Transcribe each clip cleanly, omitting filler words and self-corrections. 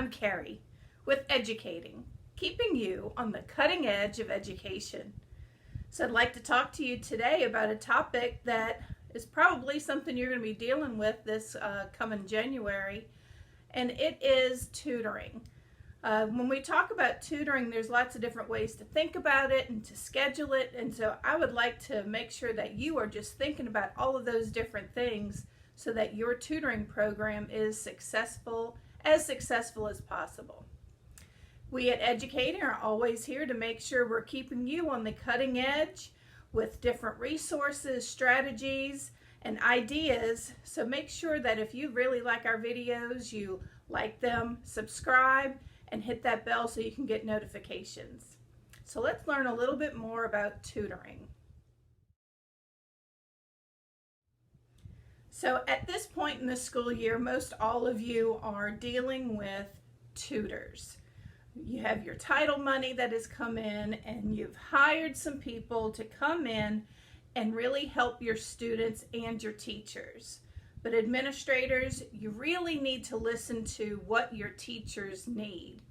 I'm Carrie with EDGEucating, keeping you on the cutting edge of education. So I'd like to talk to you today about a topic that is probably something you're going to be dealing with this coming January, and it is tutoring. When we talk about tutoring, there's lots of different ways to think about it and to schedule it, and so I would like to make sure that you are just thinking about all of those different things so that your tutoring program is successful as possible. We at EDGEucating are always here to make sure we're keeping you on the cutting edge with different resources, strategies, and ideas. So make sure that if you really like our videos, you like them, subscribe, and hit that bell so you can get notifications. So let's learn a little bit more about tutoring. So at this point in the school year, most all of you are dealing with tutors. You have your title money that has come in, and you've hired some people to come in and really help your students and your teachers. But administrators, you really need to listen to what your teachers need.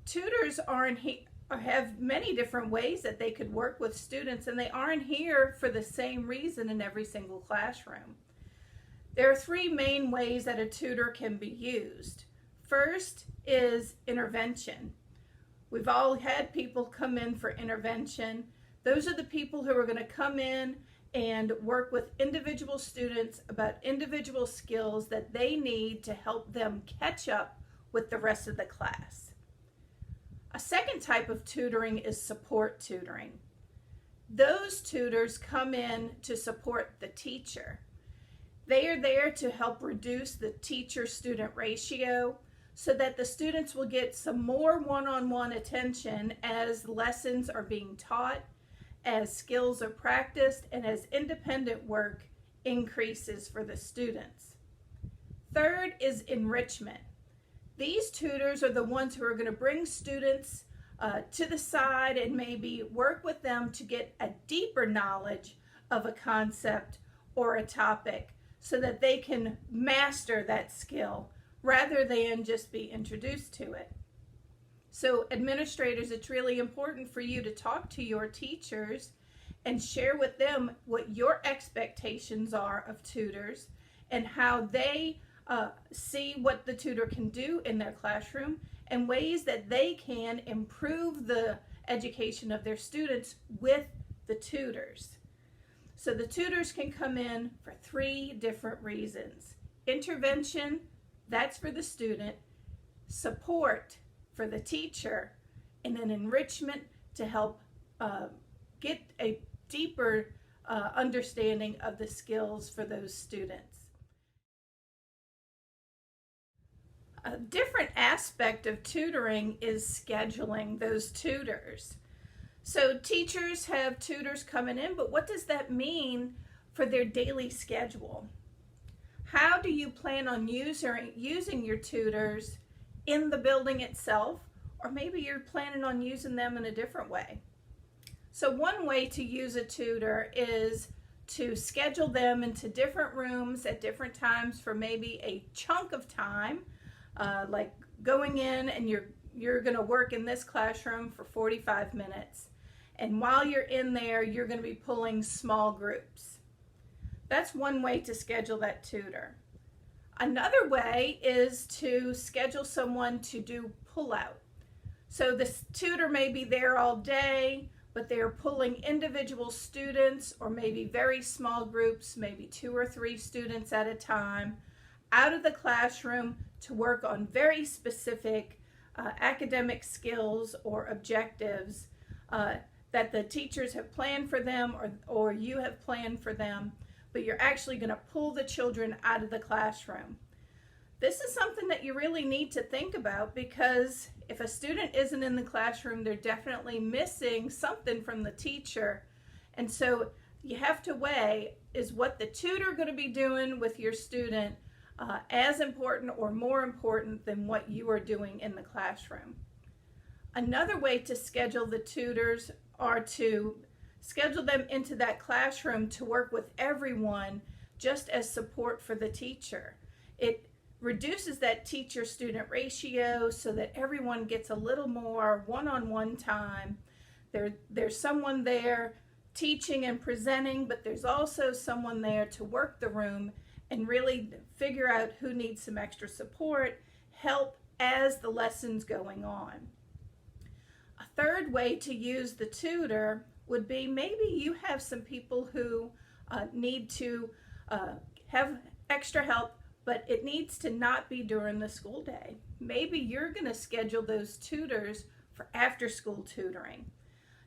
Tutors have many different ways that they could work with students, and they aren't here for the same reason in every single classroom. There are three main ways that a tutor can be used. First is intervention. We've all had people come in for intervention. Those are the people who are going to come in and work with individual students about individual skills that they need to help them catch up with the rest of the class. A second type of tutoring is support tutoring. Those tutors come in to support the teacher. They are there to help reduce the teacher-student ratio so that the students will get some more one-on-one attention as lessons are being taught, as skills are practiced, and as independent work increases for the students. Third is enrichment. These tutors are the ones who are going to bring students to the side and maybe work with them to get a deeper knowledge of a concept or a topic so that they can master that skill rather than just be introduced to it. So administrators, it's really important for you to talk to your teachers and share with them what your expectations are of tutors and how they see what the tutor can do in their classroom and ways that they can improve the education of their students with the tutors. So the tutors can come in for three different reasons. Intervention, that's for the student. Support for the teacher, and then enrichment to help get a deeper understanding of the skills for those students. A different aspect of tutoring is scheduling those tutors. So teachers have tutors coming in, but what does that mean for their daily schedule? How do you plan on using your tutors in the building itself, or maybe you're planning on using them in a different way? So one way to use a tutor is to schedule them into different rooms at different times for maybe a chunk of time, like going in and you're going to work in this classroom for 45 minutes. And while you're in there, you're going to be pulling small groups. That's one way to schedule that tutor. Another way is to schedule someone to do pull-out. So the tutor may be there all day, but they're pulling individual students or maybe very small groups, maybe 2 or 3 students at a time, out of the classroom to work on very specific academic skills or objectives that the teachers have planned for them or you have planned for them, but you're actually going to pull the children out of the classroom. This is something that you really need to think about, because if a student isn't in the classroom, they're definitely missing something from the teacher. And so you have to weigh, is what the tutor going to be doing with your student as important or more important than what you are doing in the classroom? Another way to schedule the tutors are to schedule them into that classroom to work with everyone just as support for the teacher. reduces that teacher-student ratio so that everyone gets a little more one-on-one time. There's someone there teaching and presenting, but there's also someone there to work the room and really figure out who needs some extra support, help as the lesson's going on. A third way to use the tutor would be maybe you have some people who need to have extra help, but it needs to not be during the school day. Maybe you're going to schedule those tutors for after-school tutoring.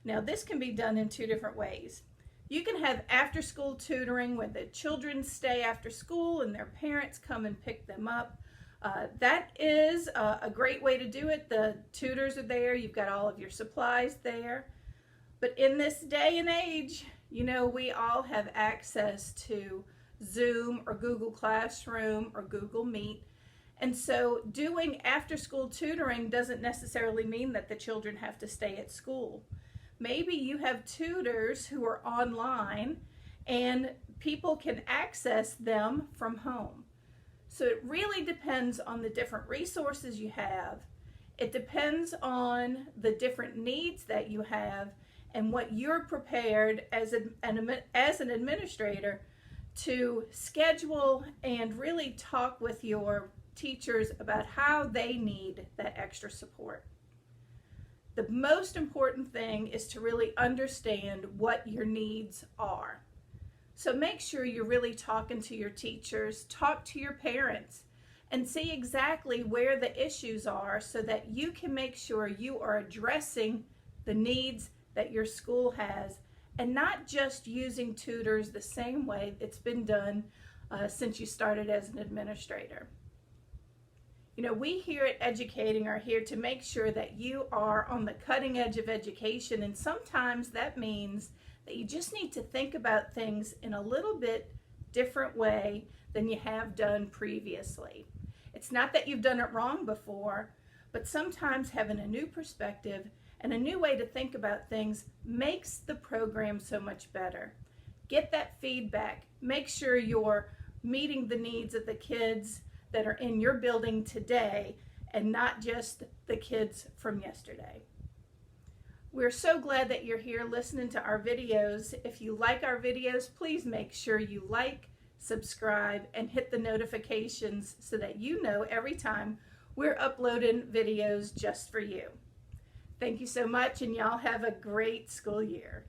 Now, this can be done in two different ways. You can have after-school tutoring when the children stay after school and their parents come and pick them up. That is a great way to do it. The tutors are there. You've got all of your supplies there. But in this day and age, you know, we all have access to Zoom or Google Classroom or Google Meet. And so doing after-school tutoring doesn't necessarily mean that the children have to stay at school. Maybe you have tutors who are online and people can access them from home. So it really depends on the different resources you have. It depends on the different needs that you have and what you're prepared as an administrator to schedule and really talk with your teachers about how they need that extra support. The most important thing is to really understand what your needs are. So make sure you're really talking to your teachers, talk to your parents, and see exactly where the issues are so that you can make sure you are addressing the needs that your school has and not just using tutors the same way it's been done since you started as an administrator. You know, we here at EDGEucating are here to make sure that you are on the cutting edge of education, and sometimes that means that you just need to think about things in a little bit different way than you have done previously. It's not that you've done it wrong before, but sometimes having a new perspective and a new way to think about things makes the program so much better. Get that feedback. Make sure you're meeting the needs of the kids that are in your building today and not just the kids from yesterday. We're so glad that you're here listening to our videos. If you like our videos, please make sure you like, subscribe, and hit the notifications so that you know every time we're uploading videos just for you. Thank you so much, and y'all have a great school year.